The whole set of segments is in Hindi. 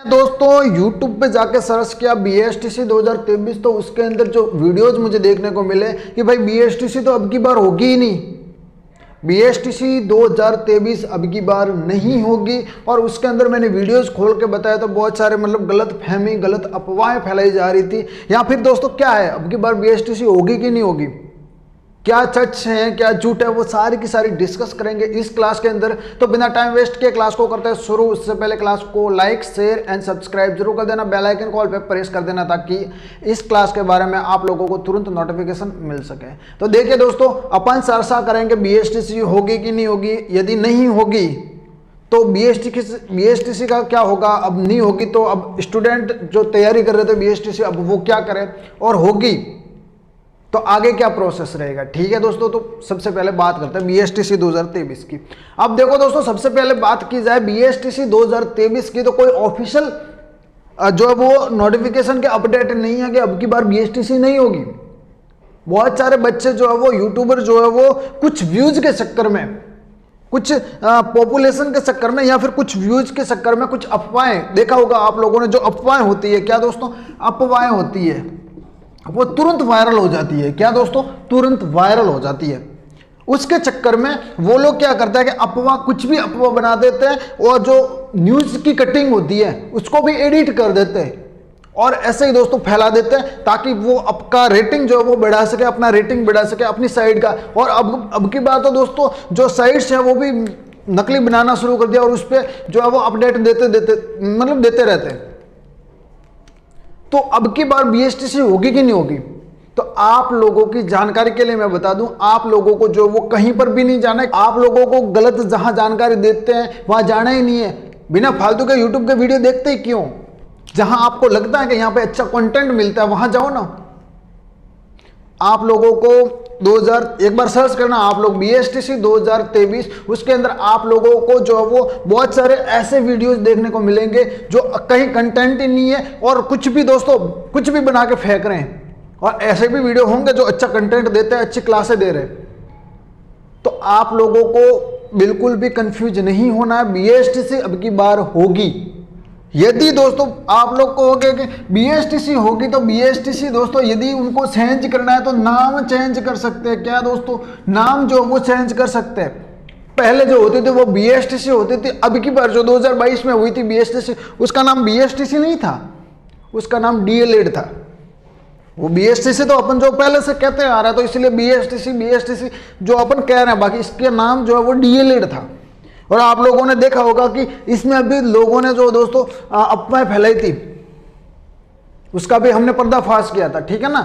दोस्तों YouTube पे जाके सर्च किया BSTC 2023, तो उसके अंदर जो वीडियोज मुझे देखने को मिले कि भाई BSTC तो अब की बार होगी ही नहीं, BSTC 2023 अब की बार नहीं होगी। और उसके अंदर मैंने वीडियोस खोल के बताया तो बहुत सारे गलत फहमी, गलत अफवाहें फैलाई जा रही थी। या फिर दोस्तों क्या है, अब की बार BSTC होगी कि नहीं होगी, क्या सच है क्या झूठ है, वो सारी की सारी डिस्कस करेंगे इस क्लास के अंदर। तो बिना टाइम वेस्ट किए क्लास को करते हैं शुरू। उससे पहले क्लास को लाइक, शेयर एंड सब्सक्राइब जरूर कर देना, बेल आइकन कॉल पे प्रेस कर देना ताकि इस क्लास के बारे में आप लोगों को तुरंत नोटिफिकेशन मिल सके। तो देखिए दोस्तों, अपन चर्चा करेंगे BSTC होगी कि नहीं होगी। यदि नहीं होगी तो BSTC का क्या होगा, अब नहीं होगी तो अब स्टूडेंट जो तैयारी कर रहे थे BSTC अब वो क्या करें, और होगी तो आगे क्या प्रोसेस रहेगा। ठीक है दोस्तों, तो सबसे पहले बात करते हैं BSTC 2023 की। अब देखो दोस्तों, सबसे पहले बात की जाए BSTC 2023 की, तो कोई ऑफिशियल जो है वो नोटिफिकेशन के अपडेट नहीं है कि अब की बार BSTC नहीं होगी। बहुत सारे बच्चे जो है वो यूट्यूबर जो है वो कुछ व्यूज के चक्कर में, कुछ पॉपुलेशन के चक्कर में, या फिर कुछ व्यूज के चक्कर में कुछ अफवाहें, देखा होगा आप लोगों ने, जो अफवाहें होती है, क्या दोस्तों अफवाहें होती है, वो तुरंत वायरल हो जाती है। क्या दोस्तों, तुरंत वायरल हो जाती है। उसके चक्कर में वो लोग क्या करते हैं कि अफवाह, कुछ भी अफवाह बना देते हैं और जो न्यूज की कटिंग होती है उसको भी एडिट कर देते हैं और ऐसे ही दोस्तों फैला देते हैं ताकि वो आपका रेटिंग जो है वो बढ़ा सके, अपना रेटिंग बढ़ा सके अपनी साइड का। और अब की बार तो दोस्तों जो साइट्स है वो भी नकली बनाना शुरू कर दिया और उस पर जो है वो अपडेट देते रहते हैं। तो अब की बार BSTC होगी कि नहीं होगी, तो आप लोगों की जानकारी के लिए मैं बता दूं, आप लोगों को जो वो कहीं पर भी नहीं जाना है। आप लोगों को गलत जहां जानकारी देते हैं वहां जाना ही नहीं है। बिना फालतू के YouTube के वीडियो देखते ही क्यों, जहां आपको लगता है कि यहां पे अच्छा कंटेंट मिलता है वहां जाओ ना। आप लोगों को एक बार सर्च करना आप लोग BSTC 2023, उसके अंदर आप लोगों को जो है वो बहुत सारे ऐसे वीडियोस देखने को मिलेंगे जो कहीं कंटेंट ही नहीं है और कुछ भी दोस्तों कुछ भी बना के फेंक रहे हैं। और ऐसे भी वीडियो होंगे जो अच्छा कंटेंट देते हैं, अच्छी क्लासें दे रहे हैं। तो आप लोगों को बिल्कुल भी कंफ्यूज नहीं होना है, BSTC अब की बार होगी। यदि दोस्तों आप लोग कहोगे कि BSTC होगी, तो BSTC दोस्तों यदि उनको चेंज करना है तो नाम चेंज कर सकते हैं। क्या दोस्तों, नाम जो वो चेंज कर सकते हैं। पहले जो होते थे वो BSTC होते थे, अब की बार जो 2022 में हुई थी BSTC, उसका नाम BSTC नहीं था, उसका नाम DLED था। वो BSTC तो अपन जो पहले से कहते आ रहा है, तो इसलिए BSTC जो अपन कह रहे हैं, बाकी इसके नाम जो है वो DLED था। और आप लोगों ने देखा होगा कि इसमें अभी लोगों ने जो दोस्तों अफवाहें फैलाई थी उसका भी हमने पर्दाफाश किया था। ठीक है ना,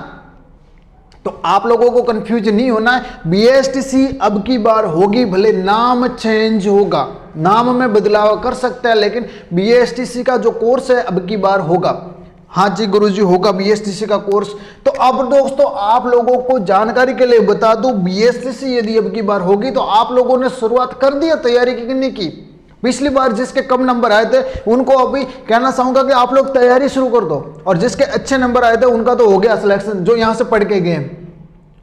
तो आप लोगों को कंफ्यूज नहीं होना है। BSTC अब की बार होगी, भले नाम चेंज होगा, नाम में बदलाव कर सकता है, लेकिन BSTC का जो कोर्स है अब की बार होगा। हाँ जी गुरुजी, होगा BSTC का कोर्स। तो अब दोस्तों आप लोगों को जानकारी के लिए बता दूं, BSTC यदि अब की बार होगी तो आप लोगों ने शुरुआत कर दी है तैयारी करने की। पिछली बार जिसके कम नंबर आए थे उनको अभी कहना चाहूंगा कि आप लोग तैयारी शुरू कर दो, और जिसके अच्छे नंबर आए थे उनका तो हो गया सिलेक्शन, जो यहाँ से पढ़ के गए।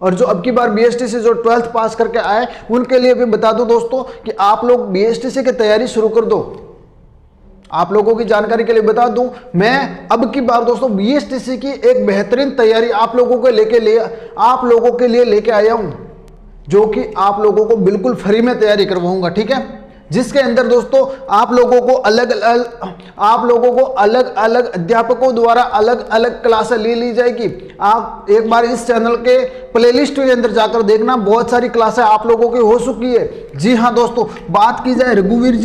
और जो अब की बार BSTC जो 12th पास करके आए उनके लिए भी बता दूं दोस्तों कि आप लोग BSTC की तैयारी शुरू कर दो। आप लोगों की जानकारी के लिए बता दूं, मैं अब की बार दोस्तों BSTC की एक बेहतरीन तैयारी आप लोगों के लिए लेके आया हूं, जो कि आप लोगों को बिल्कुल फ्री में तैयारी करवाऊंगा। ठीक है, जिसके अंदर दोस्तों आप लोगों को अलग अलग अध्यापकों द्वारा अलग अलग क्लासें ली जाएगी। आप एक बार इस चैनल के प्लेलिस्ट के अंदर जाकर देखना, बहुत सारी क्लासें आप लोगों की हो चुकी है। जी हाँ दोस्तों, बात की जाए रघुवीर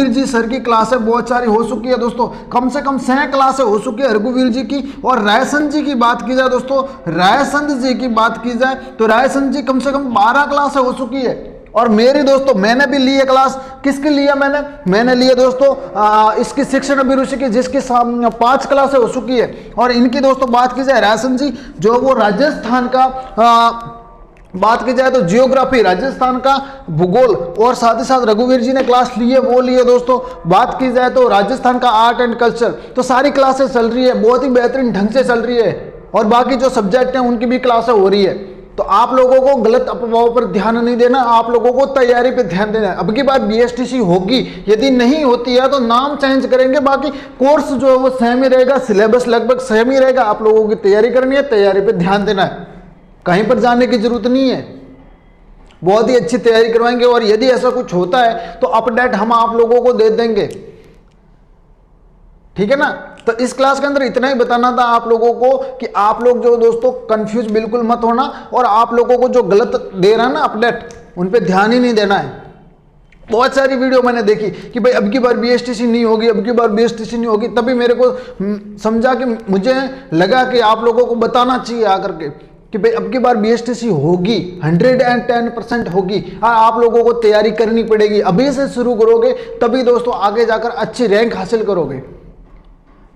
जी सर की क्लासें बहुत सारी हो चुकी है दोस्तों, कम से कम 6 क्लासें हो चुकी है रघुवीर जी की। और रायसन जी की बात की जाए दोस्तों, रायचंद जी की बात की जाए तो रायचंद जी कम से कम 12 क्लासें हो चुकी है। और मेरी दोस्तों मैंने भी ली है क्लास, किसकी लिया मैंने लिए दोस्तों इसकी शिक्षण अभिरुचि की, जिसकी 5 क्लासें हो चुकी है। और इनकी दोस्तों बात की जाए, रायसन जी जो वो राजस्थान का बात की जाए तो जियोग्राफी, राजस्थान का भूगोल, और साथ ही साथ रघुवीर जी ने क्लास ली है वो लिए दोस्तों। बात की जाए तो राजस्थान का आर्ट एंड कल्चर, तो सारी क्लासेस चल रही है, बहुत ही बेहतरीन ढंग से चल रही है। और बाकी जो सब्जेक्ट हैं उनकी भी क्लासें हो रही है। तो आप लोगों को गलत अफवाहों पर ध्यान नहीं देना, आप लोगों को तैयारी पे ध्यान देना है। अब की बार बीएसटीसी होगी, यदि नहीं होती है तो नाम चेंज करेंगे, बाकी कोर्स जो है वो सेम ही रहेगा, सिलेबस लगभग सेम ही रहेगा। आप लोगों की तैयारी करनी है, तैयारी पे ध्यान देना है, कहीं पर जाने की जरूरत नहीं है, बहुत ही अच्छी तैयारी करवाएंगे। और यदि ऐसा कुछ होता है तो अपडेट हम आप लोगों को दे देंगे, ठीक है ना। तो इस क्लास के अंदर इतना ही बताना था आप लोगों को कि आप लोग जो दोस्तों कंफ्यूज बिल्कुल मत होना, और आप लोगों को जो गलत दे रहा है ना अपडेट, उन पे ध्यान ही नहीं देना है। बहुत सारी वीडियो मैंने देखी कि भाई अब की बार बीएसटीसी नहीं होगी, अब की बार बीएसटीसी नहीं होगी, तभी मेरे को समझा कि मुझे लगा कि आप लोगों को बताना चाहिए आकर के कि भाई अब की बार बीएसटीसी होगी, 110% होगी, और आप लोगों को तैयारी करनी पड़ेगी। अभी से शुरू करोगे तभी दोस्तों आगे जाकर अच्छी रैंक हासिल करोगे।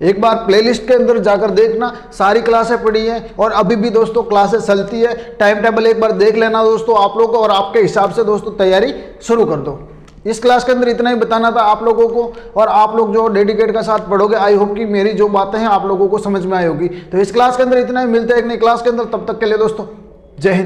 एक बार प्लेलिस्ट के अंदर जाकर देखना, सारी क्लासें पड़ी हैं और अभी भी दोस्तों क्लासेस चलती है। टाइम टेबल एक बार देख लेना दोस्तों आप लोग को, और आपके हिसाब से दोस्तों तैयारी शुरू कर दो। इस क्लास के अंदर इतना ही बताना था आप लोगों को, और आप लोग जो डेडिकेट का साथ पढ़ोगे, आई होप कि मेरी जो बातें हैं आप लोगों को समझ में आई होगी। तो इस क्लास के अंदर इतना ही, मिलते हैं एक नई क्लास के अंदर, तब तक के लिए दोस्तों जय हिंद।